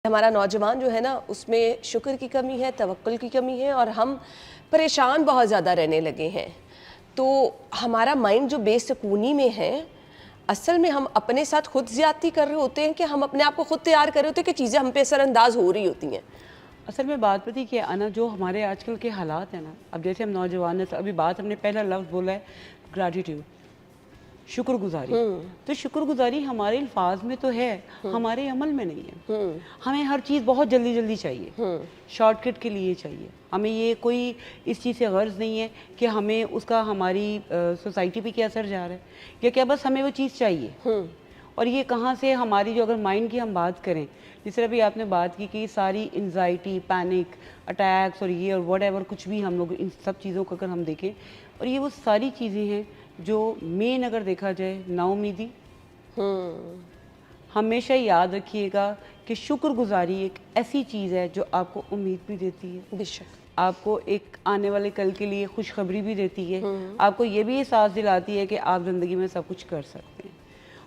ہمارا نوجوان جو ہے نا اس میں شکر کی کمی ہے، توکل کی کمی ہے اور ہم پریشان بہت زیادہ رہنے لگے ہیں. تو ہمارا مائنڈ جو بے سکونی میں ہے، اصل میں ہم اپنے ساتھ خود زیادتی کر رہے ہوتے ہیں کہ ہم اپنے آپ کو خود تیار کر رہے ہوتے ہیں کہ چیزیں ہم پہ اثر انداز ہو رہی ہوتی ہیں. اصل میں بات پتہ کہ انا جو ہمارے آج کل کے حالات ہیں نا، اب جیسے ہم نوجوان ہیں، ابھی بات ہم نے پہلا لفظ بولا ہے گریٹیٹیوڈ، شکر گزاری. تو شکر گزاری ہمارے الفاظ میں تو ہے، ہمارے عمل میں نہیں ہے. ہمیں ہر چیز بہت جلدی جلدی چاہیے، شارٹ کٹ کے لیے چاہیے. ہمیں یہ کوئی اس چیز سے غرض نہیں ہے کہ ہمیں اس کا ہماری سوسائٹی پہ کیا اثر جا رہا ہے یا کیا، بس ہمیں وہ چیز چاہیے. اور یہ کہاں سے ہماری جو اگر مائنڈ کی ہم بات کریں، جس طرح بھی آپ نے بات کی کہ ساری انزائٹی، پینک اٹیکس اور یہ اور واٹ ایور کچھ بھی ہم لوگ ان سب چیزوں کو اگر ہم دیکھیں، اور یہ وہ ساری چیزیں ہیں جو مین اگر دیکھا جائے نا امیدی. ہمیشہ یاد رکھیے گا کہ شکر گزاری ایک ایسی چیز ہے جو آپ کو امید بھی دیتی ہے، بے شک آپ کو ایک آنے والے کل کے لیے خوشخبری بھی دیتی ہے، آپ کو یہ بھی احساس دلاتی ہے کہ آپ زندگی میں سب کچھ کر سکتے ہیں.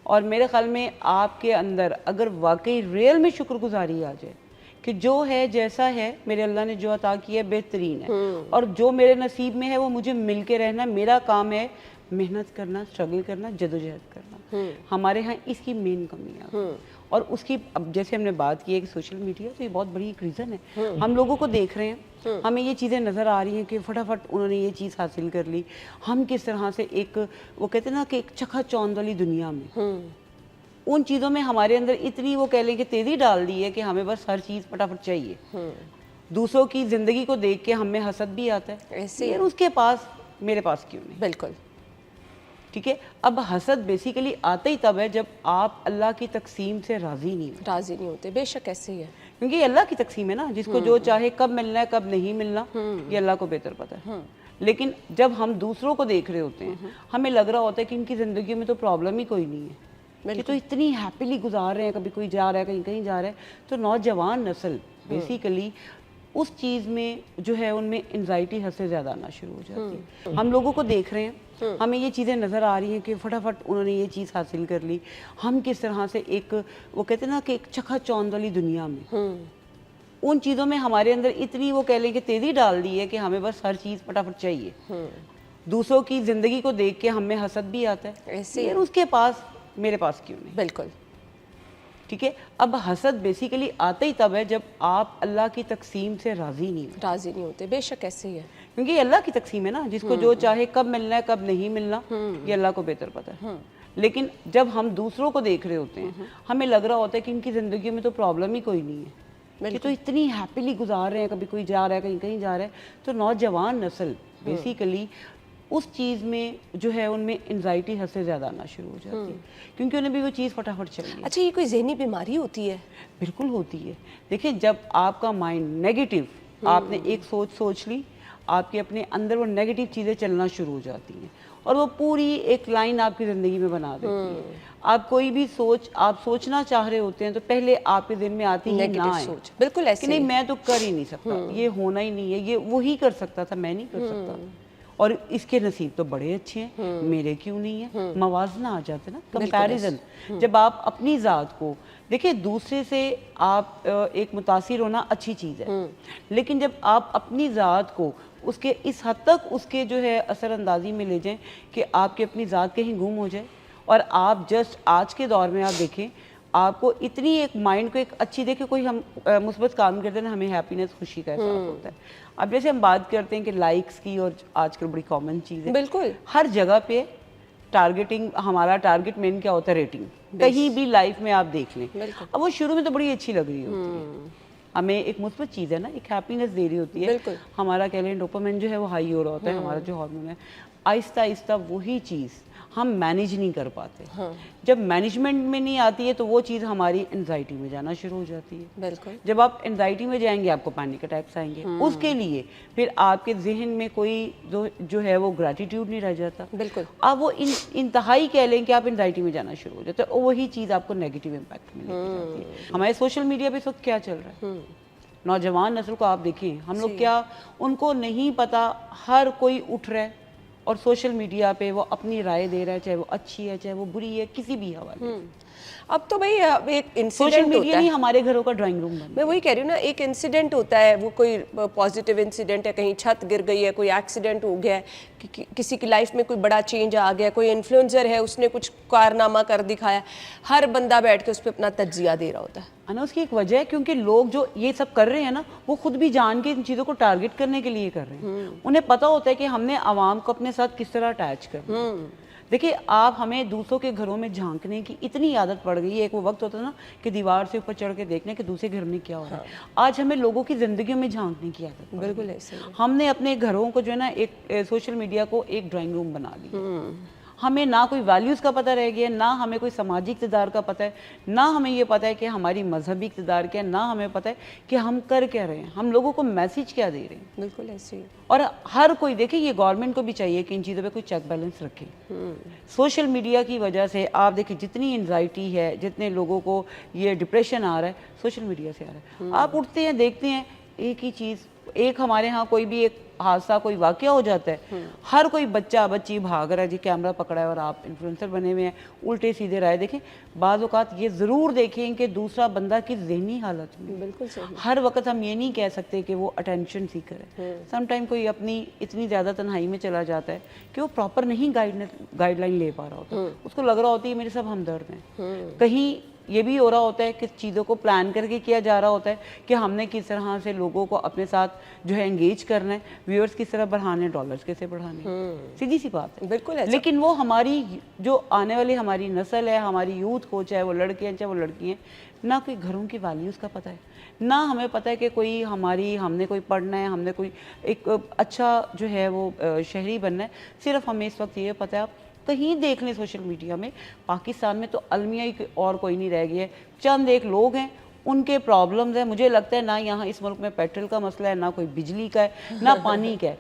اور میرے خیال میں آپ کے اندر اگر واقعی ریئل میں شکر گزاری آ جائے کہ جو ہے جیسا ہے، میرے اللہ نے جو عطا کیا ہے بہترین ہے، اور جو میرے نصیب میں ہے وہ مجھے مل کے رہنا، میرا کام ہے محنت کرنا، اسٹرگل کرنا، جدوجہد کرنا. ہمارے ہاں اس کی مین کمی ہے. اور اس کی اب جیسے ہم نے بات کی ہے کہ سوشل میڈیا تو یہ بہت بڑی ایک ریزن ہے. ہم لوگوں کو دیکھ رہے ہیں، ہمیں یہ چیزیں نظر آ رہی ہیں کہ فٹافٹ انہوں نے یہ چیز حاصل کر لی. ہم کس طرح سے ایک وہ کہتے ہیں نا کہ ایک چکھا چوند والی دنیا میں ان چیزوں میں ہمارے اندر اتنی وہ کہہ لیں کہ تیزی ڈال دی ہے کہ ہمیں بس ہر چیز فٹافٹ چاہیے. دوسروں کی زندگی کو دیکھ کے ہمیں حسد بھی آتا ہے، ایسے یار اس کے پاس میرے پاس کیوں نہیں. بالکل ٹھیک ہے، اب حسد بیسیکلی آتا ہی تب ہے جب آپ اللہ کی تقسیم سے راضی نہیں ہوتے. بے شک ایسے ہی ہے، کیونکہ یہ اللہ کی تقسیم ہے نا، جس کو جو چاہے کب ملنا ہے کب نہیں ملنا یہ اللہ کو بہتر پتہ ہے. لیکن جب ہم دوسروں کو دیکھ رہے ہوتے ہیں، ہمیں لگ رہا ہوتا ہے کہ ان کی زندگی میں تو پرابلم ہی کوئی نہیں ہے، کہ تو اتنی ہیپیلی گزار رہے ہیں، کبھی کوئی جا رہا ہے کہیں جا رہا ہے. تو نوجوان نسل بیسیکلی اس چیز میں جو ہے ان میں انزائٹی حد سے زیادہ آنا شروع ہو جاتی ہے. ہم لوگوں کو دیکھ رہے ہیں، ہمیں یہ چیزیں نظر آ رہی ہیں کہ فٹافٹ انہوں نے یہ چیز حاصل کر لی. ہم کس طرح سے ایک وہ کہتے ہیں نا کہ ایک چکھا چوند والی دنیا میں ان چیزوں میں ہمارے اندر اتنی وہ کہہ لیں کہ تیزی ڈال دی ہے کہ ہمیں بس ہر چیز فٹافٹ چاہیے. دوسروں کی زندگی کو دیکھ کے ہمیں حسد بھی آتا ہے، یار اس کے پاس میرے پاس کیوں نہیں. بالکل ٹھیک ہے، اب حسد بیسیکلی آتا ہی تب ہے جب آپ اللہ کی تقسیم سے راضی نہیں ہوتے. بے شک ایسے ہی ہے، کیونکہ یہ اللہ کی تقسیم ہے نا، جس کو جو چاہے کب ملنا ہے کب نہیں ملنا یہ اللہ کو بہتر پتہ ہے. لیکن جب ہم دوسروں کو دیکھ رہے ہوتے ہیں، ہمیں لگ رہا ہوتا ہے کہ ان کی زندگی میں تو پرابلم ہی کوئی نہیں ہے، کہ تو اتنی ہیپیلی گزار رہے ہیں، کبھی کوئی جا رہا ہے کہیں جا رہا ہے. تو نوجوان نسل بیسیکلی اس چیز میں جو ہے ان میں انزائٹی حد سے زیادہ آنا شروع ہو جاتی ہے، کیونکہ انہیں بھی وہ چیز فٹافٹ چاہیے. اچھا یہ کوئی ذہنی بیماری ہوتی ہے؟ بالکل ہوتی ہے. دیکھیں جب آپ کا مائنڈ نیگیٹو، آپ نے ایک سوچ لی، آپ کے اپنے اندر وہ نیگیٹو چیزیں چلنا شروع ہو جاتی ہیں اور وہ پوری ایک لائن آپ کی زندگی میں بنا دیتی ہے. آپ کوئی بھی آپ سوچنا چاہ رہے ہوتے ہیں تو پہلے آپ کے ذہن میں آتی ہی نہ ہے بالکل ایسے کہ نہیں میں تو کر ہی نہیں سکتا، یہ ہونا ہی نہیں ہے، یہ وہی کر سکتا تھا میں نہیں کر سکتا، اور اس کے نصیب تو بڑے اچھے ہیں میرے کیوں نہیں ہے. موازنہ آ جاتا ہے نا، کمپیریزن. جب آپ اپنی ذات کو دیکھیں، دوسرے سے آپ ایک متاثر ہونا اچھی چیز ہے، لیکن جب آپ اپنی ذات کو اس کے اس حد تک اس کے جو ہے اثر اندازی میں لے جائیں کہ آپ کی اپنی ذات کہیں گم ہو جائے، اور آپ جسٹ آج کے دور میں آپ دیکھیں آپ کو اتنی ایک مائنڈ کو ایک اچھی دیکھیں، کوئی ہم مثبت کام کرتے ہیں نا، ہمیں ہیپینس، خوشی کا احساس ہوتا ہے. اب جیسے ہم بات کرتے ہیں کہ لائکس کی، اور آج کل بڑی کامن چیز ہے، بالکل ہر جگہ پہ ٹارگیٹنگ، ہمارا ٹارگیٹ مین کیا ہوتا ہے؟ ریٹنگ. کہیں بھی لائف میں آپ دیکھ لیں، اب وہ شروع میں تو بڑی اچھی لگ رہی ہوتی ہے، ہمیں ایک مثبت چیز ہے نا، ایک ہیپینس دے رہی ہوتی ہے، ہمارا کہہ لیں ڈوپامین جو ہے وہ ہائی ہو رہا ہوتا ہے، ہمارا جو ہارمون ہے. آہستہ آہستہ وہی چیز ہم مینیج نہیں کر پاتے. جب مینجمنٹ میں نہیں آتی ہے تو وہ چیز ہماری انزائٹی میں جانا شروع ہو جاتی ہے. بالکل جب آپ انزائٹی میں جائیں گے آپ کو پینک اٹیکس آئیں گے. اس کے لیے پھر آپ کے ذہن میں کوئی جو ہے وہ گریٹیٹیوڈ نہیں رہ جاتا. بالکل آپ وہ انتہائی کہہ لیں کہ آپ انزائٹی میں جانا شروع ہو جاتے ہیں، اور وہی چیز آپ کو نیگیٹیو امپیکٹ میں لے کے جاتی ہے. ہمارے سوشل میڈیا پہ اس وقت کیا چل رہا ہے؟ نوجوان نسل کو آپ دیکھیں، ہم لوگ کیا ان کو نہیں پتا، ہر کوئی اٹھ رہا ہے اور سوشل میڈیا پہ وہ اپنی رائے دے رہا ہے، چاہے وہ اچھی ہے چاہے وہ بری ہے، کسی بھی حوالے سے. اب تو بھائی ایک سوشل انسیڈنٹ میڈیا ہوتا نہیں ہے, ہمارے گھروں کا ڈرائنگ روم بن. میں وہی کہہ رہی ہوں نا, ایک انسیڈنٹ ہوتا ہے, وہ کوئی پازیٹیو انسیڈنٹ ہے, کہیں چھت گر گئی ہے, کوئی ایکسیڈنٹ ہو گیا ہے, کسی کی لائف میں کوئی بڑا چینج آ گیا, کوئی انفلوئنسر ہے اس نے کچھ کارنامہ کر دکھایا, ہر بندہ بیٹھ کے اس پہ اپنا تجزیہ دے رہا ہوتا ہے. اس کی ایک وجہ ہے کیونکہ لوگ جو یہ سب کر رہے ہیں نا, وہ خود بھی جان کے ان چیزوں کو ٹارگٹ کرنے کے لیے کر رہے ہیں. انہیں پتہ ہوتا ہے کہ ہم نے عوام کو اپنے ساتھ کس طرح اٹیچ کرنا ہے. دیکھیے آپ, ہمیں دوسروں کے گھروں میں جھانکنے کی اتنی عادت پڑ گئی ہے. ایک وہ وقت ہوتا ہے نا کہ دیوار سے اوپر چڑھ کے دیکھنے کہ دوسرے گھر میں کیا ہو رہا ہے. آج ہمیں لوگوں کی زندگیوں میں جھانکنے کی عادت. بالکل ایسے ہی. ہم نے اپنے گھروں کو جو ہے نا ایک سوشل میڈیا کو ایک ڈرائنگ روم بنا لیا. ہمیں نہ کوئی ویلیوز کا پتہ رہ گیا, نہ ہمیں کوئی سماجی اقتدار کا پتہ ہے, نہ ہمیں یہ پتہ ہے کہ ہماری مذہبی اقتدار کیا ہے, نہ ہمیں پتہ ہے کہ ہم کر کیا رہے ہیں, ہم لوگوں کو میسیج کیا دے رہے ہیں. بالکل ایسے ہی. اور ہر کوئی دیکھیں, یہ گورنمنٹ کو بھی چاہیے کہ ان چیزوں پہ کوئی چیک بیلنس رکھے. سوشل میڈیا کی وجہ سے آپ دیکھیں جتنی انزائٹی ہے, جتنے لوگوں کو یہ ڈپریشن آ رہا ہے, سوشل میڈیا سے آ رہا ہے. آپ اٹھتے ہیں دیکھتے ہیں ایک ہی چیز, ایک ہمارے ہاں کوئی بھی ایک حادثہ, کوئی واقعہ ہو جاتا ہے, ہر کوئی بچہ بچی بھاگ رہا ہے جی, کیمرہ پکڑا ہے اور آپ انفلوئنسر بنے ہوئے ہیں, الٹے سیدھے رائے. دیکھیں بعض اوقات یہ ضرور دیکھیں کہ دوسرا بندہ کی ذہنی حالت میں, بالکل صحیح. ہر وقت ہم یہ نہیں کہہ سکتے کہ وہ اٹینشن سیکر ہے. سم ٹائم کوئی اپنی اتنی زیادہ تنہائی میں چلا جاتا ہے کہ وہ پراپر نہیں گائیڈ لائن لے پا رہا ہوتا, اس کو لگ رہا ہوتا ہے میرے سب ہمدرد ہیں. کہیں یہ بھی ہو رہا ہوتا ہے کہ چیزوں کو پلان کر کے کیا جا رہا ہوتا ہے کہ ہم نے کس طرح سے لوگوں کو اپنے ساتھ جو ہے انگیج کرنا ہے, ویورز کس طرح بڑھانے, ڈالرز کیسے بڑھانے. سیدھی سی بات ہے. بالکل ایسا. لیکن وہ ہماری جو آنے والی ہماری نسل ہے, ہماری یوتھ کو, چاہے وہ لڑکے ہیں چاہے وہ لڑکی ہیں, نہ کوئی گھروں کی ویلیوز کا پتہ ہے, نہ ہمیں پتہ ہے کہ کوئی ہم نے کوئی پڑھنا ہے, ہم نے کوئی ایک اچھا جو ہے وہ شہری بننا ہے. صرف ہمیں اس وقت یہ پتہ ہے, آپ کہیں دیکھ لیں سوشل میڈیا میں, پاکستان میں تو المیہ ہی اور کوئی نہیں رہ گیا ہے. چند ایک لوگ ہیں, ان کے پرابلمز ہیں. مجھے لگتا ہے نہ یہاں اس ملک میں پیٹرول کا مسئلہ ہے, نہ کوئی بجلی کا ہے, نہ پانی کا ہے.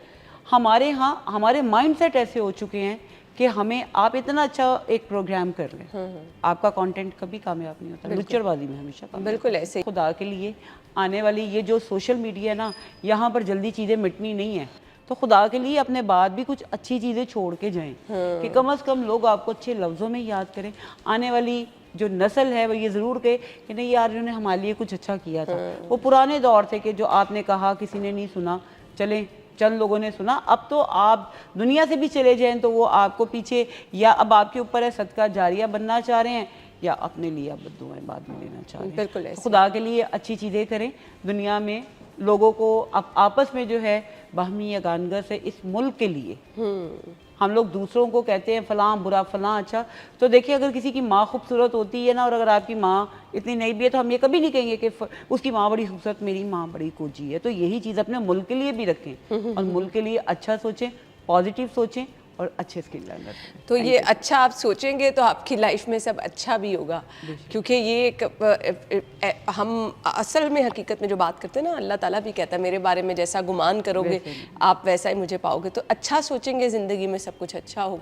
ہمارے ہاں ہمارے مائنڈ سیٹ ایسے ہو چکے ہیں کہ ہمیں, آپ اتنا اچھا ایک پروگرام کر لیں, آپ کا کانٹینٹ کبھی کامیاب نہیں ہوتا, لچڑ بازی میں ہمیشہ کامیاب. بالکل ایسے ہی. خدا کے لیے آنے والی یہ جو سوشل میڈیا ہے نا, یہاں پر جلدی چیزیں مٹنی نہیں ہیں. تو خدا کے لیے اپنے بعد بھی کچھ اچھی چیزیں چھوڑ کے جائیں کہ کم از کم لوگ آپ کو اچھے لفظوں میں یاد کریں. آنے والی جو نسل ہے وہ یہ ضرور کہے کہ نہیں یار انہوں نے ہمارے لیے کچھ اچھا کیا تھا. وہ پرانے دور تھے کہ جو آپ نے کہا کسی نے نہیں سنا, چلیں چند لوگوں نے سنا. اب تو آپ دنیا سے بھی چلے جائیں تو وہ آپ کو پیچھے, یا اب آپ کے اوپر ہے صدقہ جاریہ بننا چاہ رہے ہیں, یا اپنے لیے آپ بددعائیں بعد میں لینا چاہ رہے ہیں. بالکل ایسے. خدا کے لیے اچھی چیزیں کریں. دنیا میں لوگوں کو آپس میں جو ہے باہمی یگانگت سے, اس ملک کے لیے ہم لوگ دوسروں کو کہتے ہیں فلاں برا فلاں اچھا. تو دیکھیں اگر کسی کی ماں خوبصورت ہوتی ہے نا, اور اگر آپ کی ماں اتنی نہیں بھی ہے, تو ہم یہ کبھی نہیں کہیں گے کہ اس کی ماں بڑی خوبصورت, میری ماں بڑی کوجی ہے. تو یہی چیز اپنے ملک کے لیے بھی رکھیں, اور ملک کے لیے اچھا سوچیں, پازیٹیو سوچیں, اور اچھے اسکل لرن کریں. تو یہ اچھا آپ سوچیں گے تو آپ کی لائف میں سب اچھا بھی ہوگا, کیونکہ یہ ایک ہم اصل میں حقیقت میں جو بات کرتے ہیں نا, اللہ تعالیٰ بھی کہتا ہے میرے بارے میں جیسا گمان کرو گے آپ ویسا ہی مجھے پاؤ گے. تو اچھا سوچیں گے زندگی میں سب کچھ اچھا ہوگا.